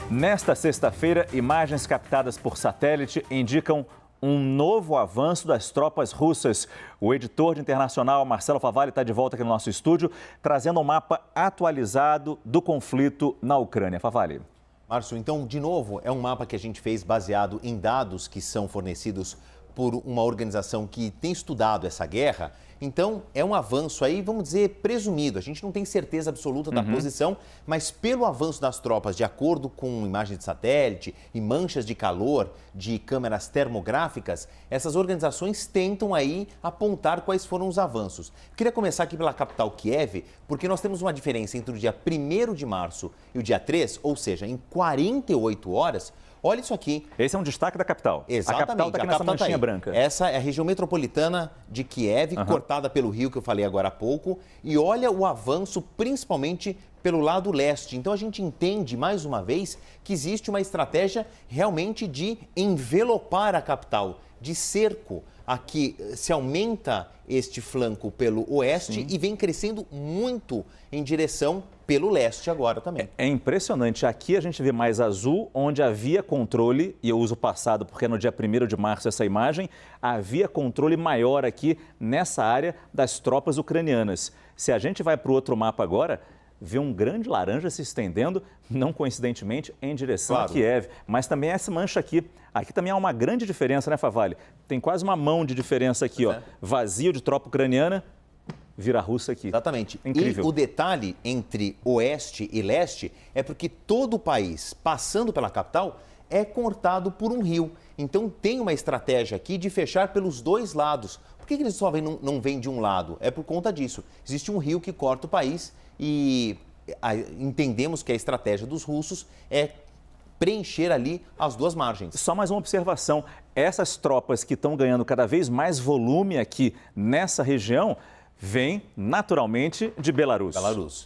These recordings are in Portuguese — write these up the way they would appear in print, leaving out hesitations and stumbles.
Nesta sexta-feira, imagens captadas por satélite indicam um novo avanço das tropas russas. O editor de internacional Marcelo Favalli está de volta aqui no nosso estúdio, trazendo um mapa atualizado do conflito na Ucrânia. Favalli. Márcio, então, de novo, é um mapa que a gente fez baseado em dados que são fornecidos por uma organização que tem estudado essa guerra. Então, é um avanço aí, vamos dizer, presumido. A gente não tem certeza absoluta da posição, mas pelo avanço das tropas, de acordo com imagens de satélite e manchas de calor de câmeras termográficas, essas organizações tentam aí apontar quais foram os avanços. Queria começar aqui pela capital Kiev, porque nós temos uma diferença entre o dia 1º de março e o dia 3, ou seja, em 48 horas. Olha isso aqui. Esse é um destaque da capital. Exatamente. A capital está aqui nessa manchinha branca. Essa é a região metropolitana de Kiev, cortada pelo rio que eu falei agora há pouco. E olha o avanço, principalmente pelo lado leste. Então a gente entende, mais uma vez, que existe uma estratégia realmente de envelopar a capital, de cerco. Aqui se aumenta este flanco pelo oeste e vem crescendo muito em direção pelo leste agora também. É impressionante. Aqui a gente vê mais azul, onde havia controle, e eu uso o passado porque é no dia 1º de março essa imagem, havia controle maior aqui nessa área das tropas ucranianas. Se a gente vai para o outro mapa agora, vê um grande laranja se estendendo, não coincidentemente, em direção a Kiev. Mas também essa mancha aqui. Aqui também há uma grande diferença, né, Favalli? Tem quase uma mão de diferença aqui, ó. Vazio de tropa ucraniana, vira russa aqui. Exatamente. Incrível. E o detalhe entre oeste e leste é porque todo o país, passando pela capital, é cortado por um rio. Então tem uma estratégia aqui de fechar pelos dois lados. Por que eles só não vêm de um lado? É por conta disso. Existe um rio que corta o país e entendemos que a estratégia dos russos é preencher ali as duas margens. Só mais uma observação. Essas tropas que estão ganhando cada vez mais volume aqui nessa região vêm naturalmente de Belarus.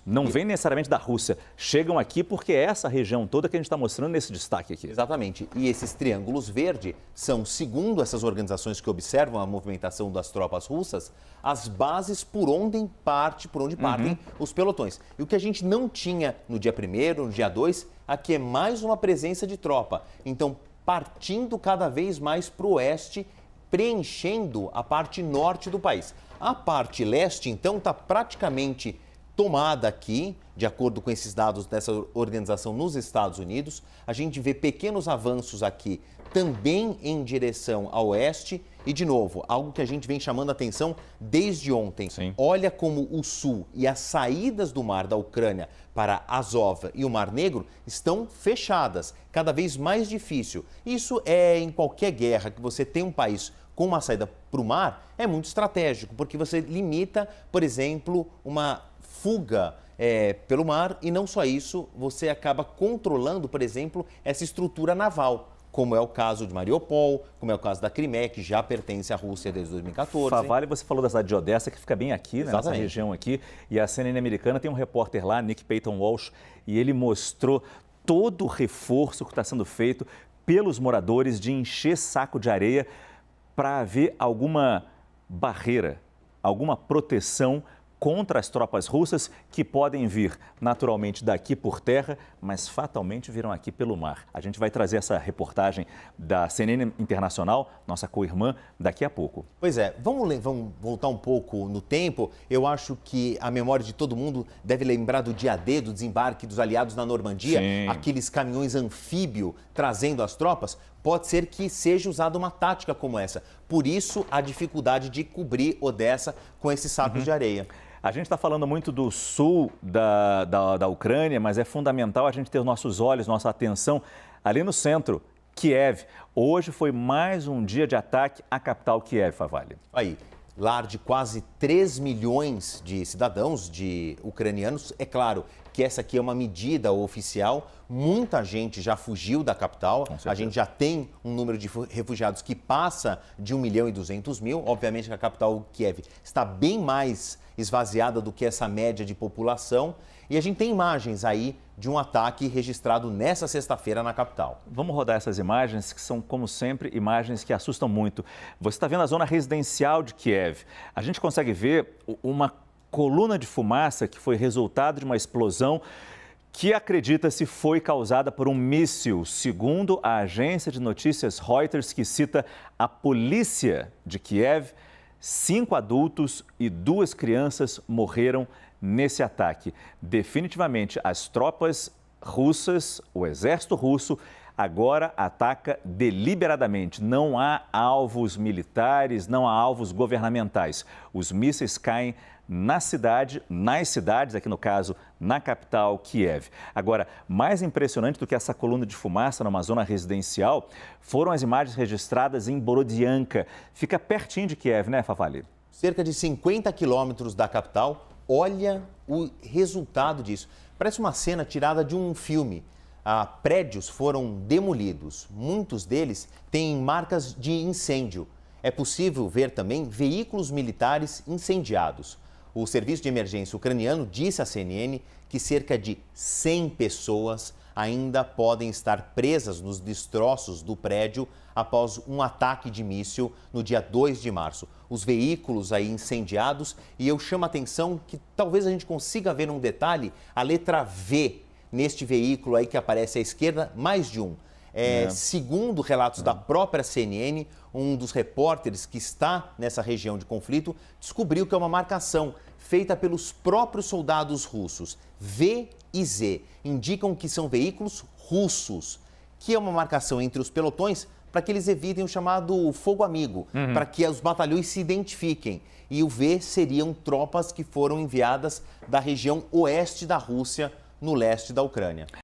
Não vêm necessariamente da Rússia. Chegam aqui porque é essa região toda que a gente está mostrando nesse destaque aqui. Exatamente. E esses triângulos verdes são, segundo essas organizações que observam a movimentação das tropas russas, as bases por onde partem os pelotões. E o que a gente não tinha no dia 1º, no dia 2, aqui é mais uma presença de tropa. Então, partindo cada vez mais para o oeste, preenchendo a parte norte do país. A parte leste, então, está praticamente tomada aqui, de acordo com esses dados dessa organização nos Estados Unidos. A gente vê pequenos avanços aqui também em direção ao oeste. E, de novo, algo que a gente vem chamando a atenção desde ontem. Olha como o sul e as saídas do mar da Ucrânia para Azov e o Mar Negro estão fechadas, cada vez mais difícil. Isso é em qualquer guerra que você tem um país com uma saída para o mar, é muito estratégico, porque você limita, por exemplo, uma fuga pelo mar e não só isso, você acaba controlando, por exemplo, essa estrutura naval, como é o caso de Mariupol, como é o caso da Crimeia, que já pertence à Rússia desde 2014. Favalli, você falou da cidade de Odessa, que fica bem aqui, né, nessa região aqui, e a CNN americana tem um repórter lá, Nick Payton Walsh, e ele mostrou todo o reforço que está sendo feito pelos moradores de encher saco de areia para haver alguma barreira, alguma proteção contra as tropas russas que podem vir naturalmente daqui por terra, mas fatalmente virão aqui pelo mar. A gente vai trazer essa reportagem da CNN Internacional, nossa co-irmã, daqui a pouco. Pois é, vamos voltar um pouco no tempo. Eu acho que a memória de todo mundo deve lembrar do dia D, do desembarque dos aliados na Normandia, aqueles caminhões anfíbio trazendo as tropas. Pode ser que seja usada uma tática como essa. Por isso, a dificuldade de cobrir Odessa com esses sacos de areia. A gente está falando muito do sul da Ucrânia, mas é fundamental a gente ter os nossos olhos, nossa atenção ali no centro, Kiev. Hoje foi mais um dia de ataque à capital Kiev, Favalli. Aí, lar de quase 3 milhões de cidadãos, de ucranianos. É claro que essa aqui é uma medida oficial. Muita gente já fugiu da capital. A gente já tem um número de refugiados que passa de 1.200.000. Obviamente que a capital Kiev está bem mais esvaziada do que essa média de população. E a gente tem imagens aí de um ataque registrado nessa sexta-feira na capital. Vamos rodar essas imagens, que são, como sempre, imagens que assustam muito. Você está vendo a zona residencial de Kiev. A gente consegue ver uma coluna de fumaça que foi resultado de uma explosão que acredita-se foi causada por um míssil, segundo a agência de notícias Reuters, que cita a polícia de Kiev. 5 adultos e 2 crianças morreram nesse ataque. Definitivamente, as tropas russas, o exército russo, agora ataca deliberadamente. Não há alvos militares, não há alvos governamentais. Os mísseis caem na cidade, nas cidades, aqui no caso, na capital, Kiev. Agora, mais impressionante do que essa coluna de fumaça numa zona residencial foram as imagens registradas em Borodianka. Fica pertinho de Kiev, né, Favali? Cerca de 50 quilômetros da capital. Olha o resultado disso. Parece uma cena tirada de um filme. Prédios foram demolidos. Muitos deles têm marcas de incêndio. É possível ver também veículos militares incendiados. O Serviço de Emergência ucraniano disse à CNN que cerca de 100 pessoas ainda podem estar presas nos destroços do prédio após um ataque de míssil no dia 2 de março. Os veículos aí incendiados, e eu chamo a atenção que talvez a gente consiga ver um detalhe, a letra V neste veículo aí que aparece à esquerda, mais de um. Segundo relatos da própria CNN, um dos repórteres que está nessa região de conflito descobriu que é uma marcação feita pelos próprios soldados russos. V e Z indicam que são veículos russos, que é uma marcação entre os pelotões para que eles evitem o chamado fogo amigo, para que os batalhões se identifiquem. E o V seriam tropas que foram enviadas da região oeste da Rússia, no leste da Ucrânia.